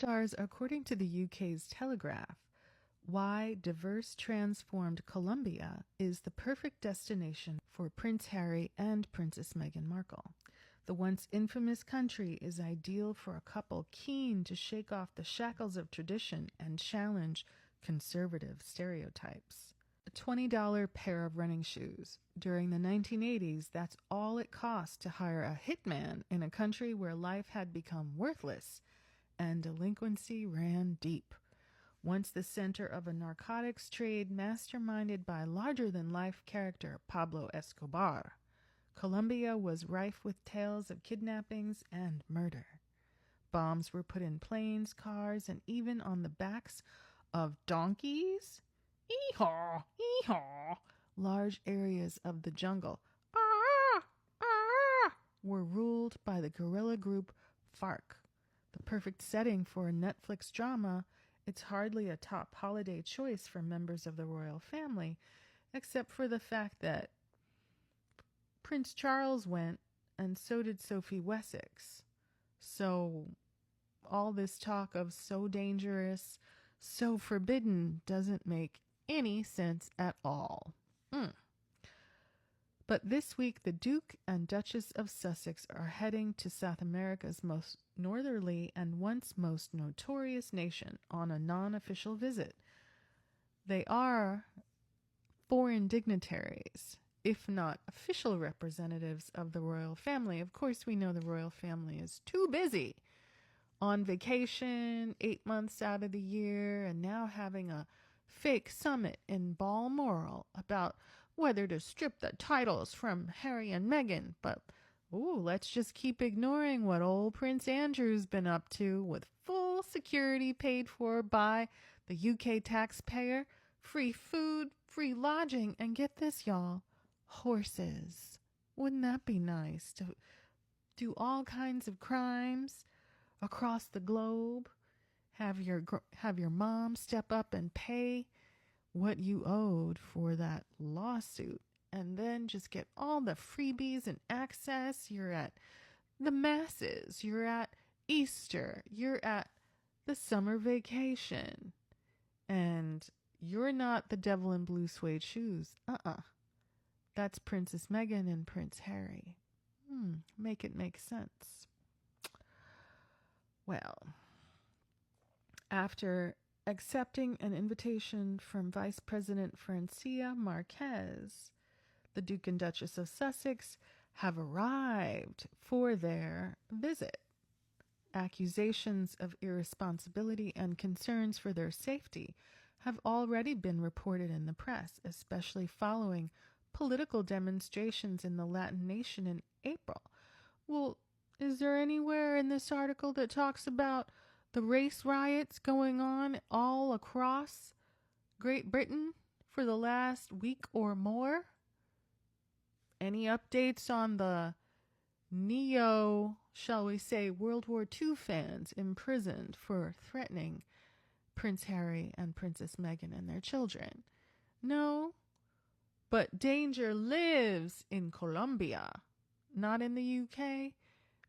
stars, according to the UK's Telegraph, why diverse transformed Colombia is the perfect destination for Prince Harry and Princess Meghan Markle. The once infamous country is ideal for a couple keen to shake off the shackles of tradition and challenge conservative stereotypes. A $20 pair of running shoes. During the 1980s, that's all it cost to hire a hitman in a country where life had become worthless and delinquency ran deep. Once the center of a narcotics trade masterminded by larger-than-life character Pablo Escobar, Colombia was rife with tales of kidnappings and murder. Bombs were put in planes, cars, and even on the backs of donkeys. Hee-haw, hee-haw. Large areas of the jungle were ruled by the guerrilla group FARC. The perfect setting for a Netflix drama, it's hardly a top holiday choice for members of the royal family, except for the fact that Prince Charles went, and so did Sophie Wessex. So all this talk of so dangerous, so forbidden doesn't make any sense at all. But this week, the Duke and Duchess of Sussex are heading to South America's most northerly and once most notorious nation on a non-official visit. They are foreign dignitaries, if not official representatives of the royal family. Of course, we know the royal family is too busy on vacation 8 months out of the year and now having a fake summit in Balmoral about whether to strip the titles from Harry and Meghan. But, let's just keep ignoring what old Prince Andrew's been up to with full security paid for by the UK taxpayer, free food, free lodging, and get this, y'all, horses. Wouldn't that be nice to do all kinds of crimes across the globe? Have your mom step up and pay what you owed for that lawsuit, and then just get all the freebies and access. You're at the masses, you're at Easter, you're at the summer vacation, and you're not the devil in blue suede shoes. That's Princess Meghan and Prince Harry. Make it make sense. Well, after accepting an invitation from Vice President Francia Marquez, the Duke and Duchess of Sussex have arrived for their visit. Accusations of irresponsibility and concerns for their safety have already been reported in the press, especially following political demonstrations in the Latin nation in April. Well, is there anywhere in this article that talks about the race riots going on all across Great Britain for the last week or more? Any updates on the shall we say, World War II fans imprisoned for threatening Prince Harry and Princess Meghan and their children? No, but danger lives in Colombia, not in the UK.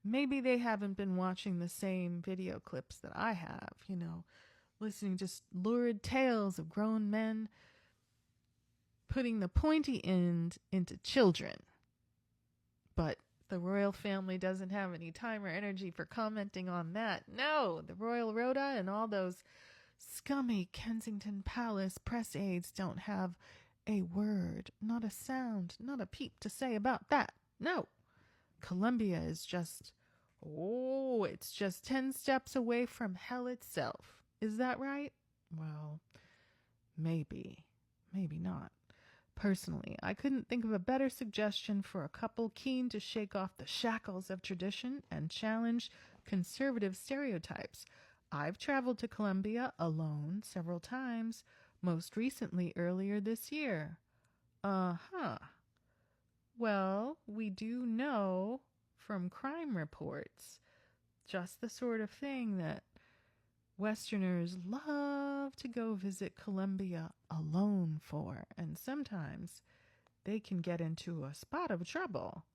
Maybe they haven't been watching the same video clips that I have, listening to lurid tales of grown men putting the pointy end into children. But the royal family doesn't have any time or energy for commenting on that. No, the Royal Rota and all those scummy Kensington Palace press aides don't have a word, not a sound, not a peep to say about that. No. Colombia is just, it's just 10 steps away from hell itself. Is that right? Well, maybe not. Personally, I couldn't think of a better suggestion for a couple keen to shake off the shackles of tradition and challenge conservative stereotypes. I've traveled to Colombia alone several times, most recently earlier this year. Well, we do know from crime reports just the sort of thing that Westerners love to go visit Colombia alone for, and sometimes they can get into a spot of trouble,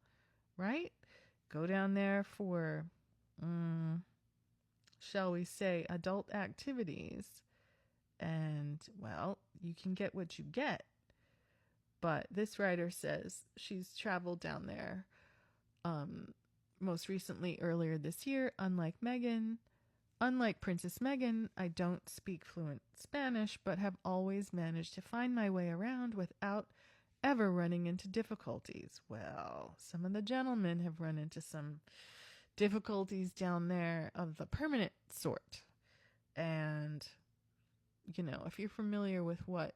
right? Go down there for shall we say, adult activities. And, well, you can get what you get. But this writer says she's traveled down there most recently earlier this year. Unlike Princess Meghan, I don't speak fluent Spanish, but have always managed to find my way around without ever running into difficulties. Well, some of the gentlemen have run into some difficulties down there of the permanent sort. And, if you're familiar with what,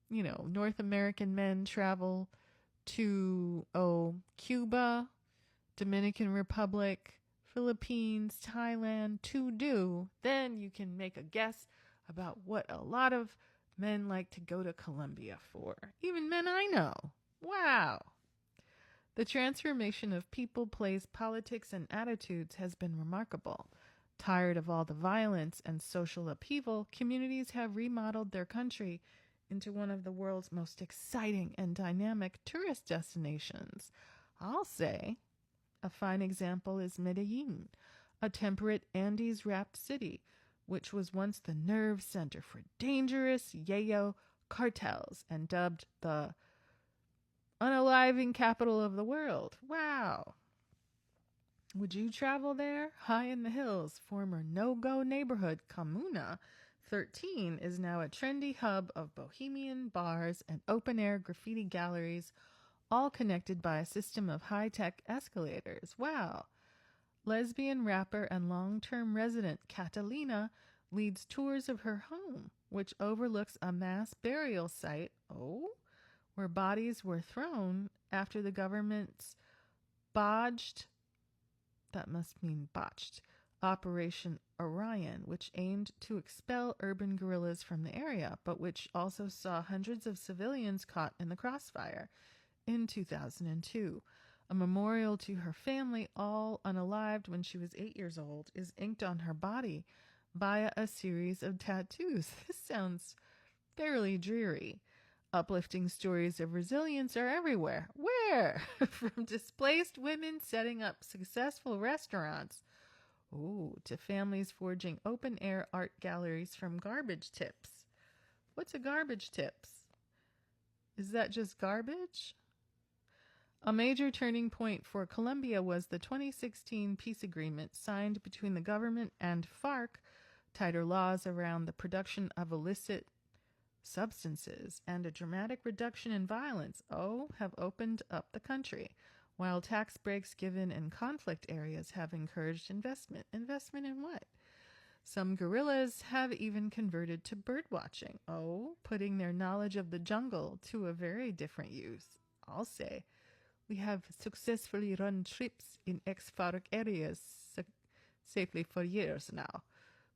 North American men travel to, Cuba, Dominican Republic, Philippines, Thailand to do, then you can make a guess about what a lot of men like to go to Colombia for. Even men I know. Wow. The transformation of people, place, politics, and attitudes has been remarkable. Tired of all the violence and social upheaval, communities have remodeled their country into one of the world's most exciting and dynamic tourist destinations. I'll say a fine example is Medellin, a temperate Andes-wrapped city, which was once the nerve center for dangerous yayo cartels and dubbed the unaliving capital of the world. Wow. Would you travel there? High in the hills, former no-go neighborhood Comuna 13 is now a trendy hub of bohemian bars and open-air graffiti galleries, all connected by a system of high-tech escalators. Wow. Lesbian rapper and long-term resident Catalina leads tours of her home, which overlooks a mass burial site, where bodies were thrown after the government's botched Operation Orion, which aimed to expel urban guerrillas from the area, but which also saw hundreds of civilians caught in the crossfire. In 2002, a memorial to her family, all unalived when she was 8 years old, is inked on her body via a series of tattoos. This sounds fairly dreary. Uplifting stories of resilience are everywhere. Where? From displaced women setting up successful restaurants, to families forging open-air art galleries from garbage tips. What's a garbage tips? Is that just garbage? A major turning point for Colombia was the 2016 peace agreement signed between the government and FARC. Tighter laws around the production of illicit substances and a dramatic reduction in violence, have opened up the country, while tax breaks given in conflict areas have encouraged investment. Investment in what? Some guerrillas have even converted to bird watching, putting their knowledge of the jungle to a very different use. I'll say, we have successfully run trips in ex-FARC areas safely for years now,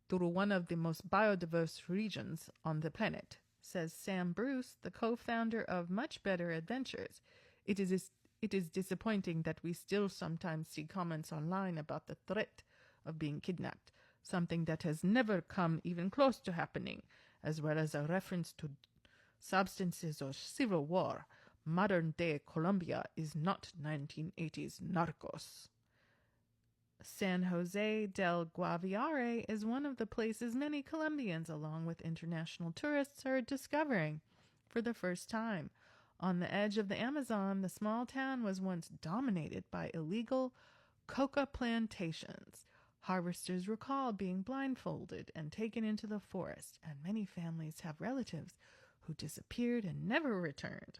through one of the most biodiverse regions on the planet, says Sam Bruce, the co-founder of Much Better Adventures. It is disappointing that we still sometimes see comments online about the threat of being kidnapped, something that has never come even close to happening, as well as a reference to substances or civil war. Modern-day Colombia is not 1980s Narcos. San Jose del Guaviare is one of the places many Colombians, along with international tourists, are discovering for the first time. On the edge of the Amazon, the small town was once dominated by illegal coca plantations. Harvesters recall being blindfolded and taken into the forest, and many families have relatives who disappeared and never returned.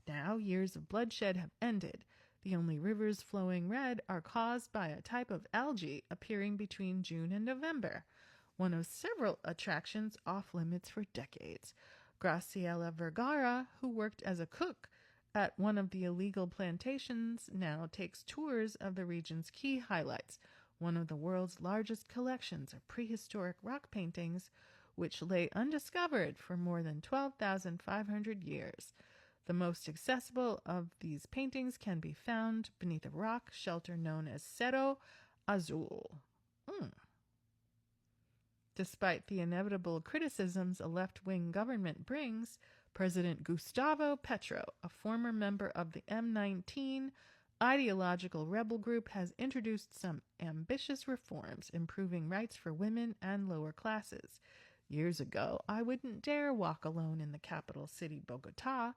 Now, years of bloodshed have ended. The only rivers flowing red are caused by a type of algae appearing between June and November, one of several attractions off limits for decades. Graciela Vergara, who worked as a cook at one of the illegal plantations, now takes tours of the region's key highlights, one of the world's largest collections of prehistoric rock paintings, which lay undiscovered for more than 12,500 years. The most accessible of these paintings can be found beneath a rock shelter known as Cerro Azul. Despite the inevitable criticisms a left-wing government brings, President Gustavo Petro, a former member of the M19 ideological rebel group has introduced some ambitious reforms, improving rights for women and lower classes. Years ago, I wouldn't dare walk alone in the capital city, Bogota,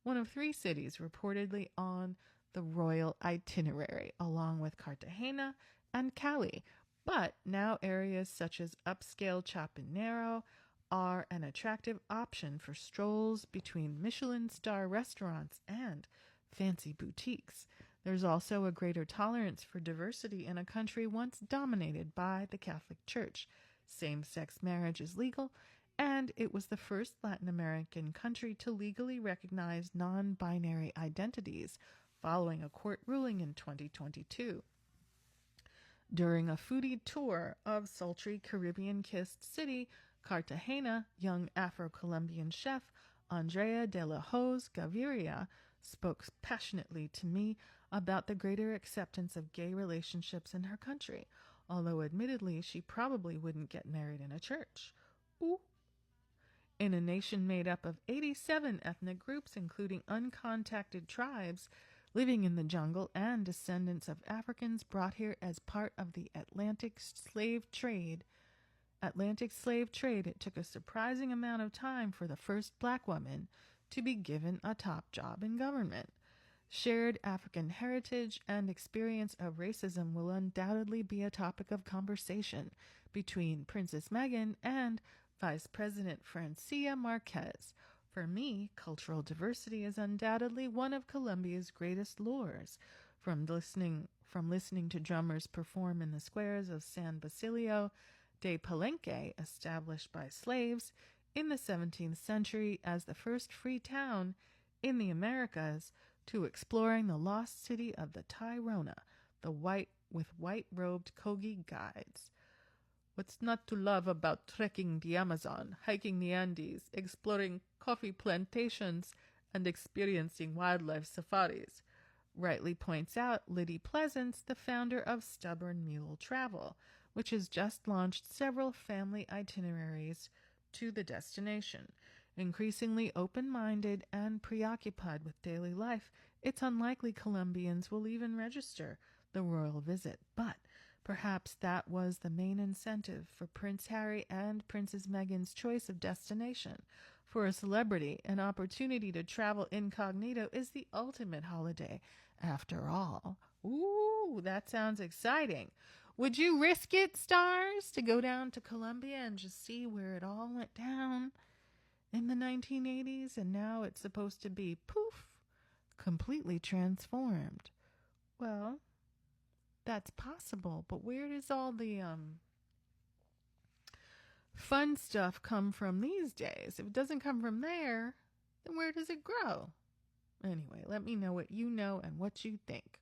one of 3 cities reportedly on the royal itinerary, along with Cartagena and Cali. But now areas such as upscale Chapinero are an attractive option for strolls between Michelin star restaurants and fancy boutiques. There's also a greater tolerance for diversity in a country once dominated by the Catholic Church. Same-sex marriage is legal, and it was the first Latin American country to legally recognize non-binary identities, following a court ruling in 2022. During a foodie tour of sultry Caribbean-kissed city Cartagena, young Afro-Colombian chef Andrea de la Hoz Gaviria spoke passionately to me about the greater acceptance of gay relationships in her country, although admittedly she probably wouldn't get married in a church. Ooh. In a nation made up of 87 ethnic groups, including uncontacted tribes living in the jungle and descendants of Africans brought here as part of the Atlantic slave trade, it took a surprising amount of time for the first black woman to be given a top job in government. Shared African heritage and experience of racism will undoubtedly be a topic of conversation between Princess Meghan and Vice President Francia Marquez. For me, cultural diversity is undoubtedly one of Colombia's greatest lures. From listening to drummers perform in the squares of San Basilio de Palenque, established by slaves in the 17th century as the first free town in the Americas, to exploring the lost city of the Tayrona, with white-robed Kogi guides. What's not to love about trekking the Amazon, hiking the Andes, exploring coffee plantations, and experiencing wildlife safaris? Rightly points out Liddy Pleasance, the founder of Stubborn Mule Travel, which has just launched several family itineraries to the destination. Increasingly open-minded and preoccupied with daily life, it's unlikely Colombians will even register the royal visit. But perhaps that was the main incentive for Prince Harry and Princess Meghan's choice of destination. For a celebrity, an opportunity to travel incognito is the ultimate holiday, after all. Ooh, that sounds exciting. Would you risk it, stars, to go down to Colombia and just see where it all went down in the 1980s, and now it's supposed to be, poof, completely transformed? Well, that's possible, but where does all the fun stuff come from these days? If it doesn't come from there, then where does it grow? Anyway, let me know what you know and what you think.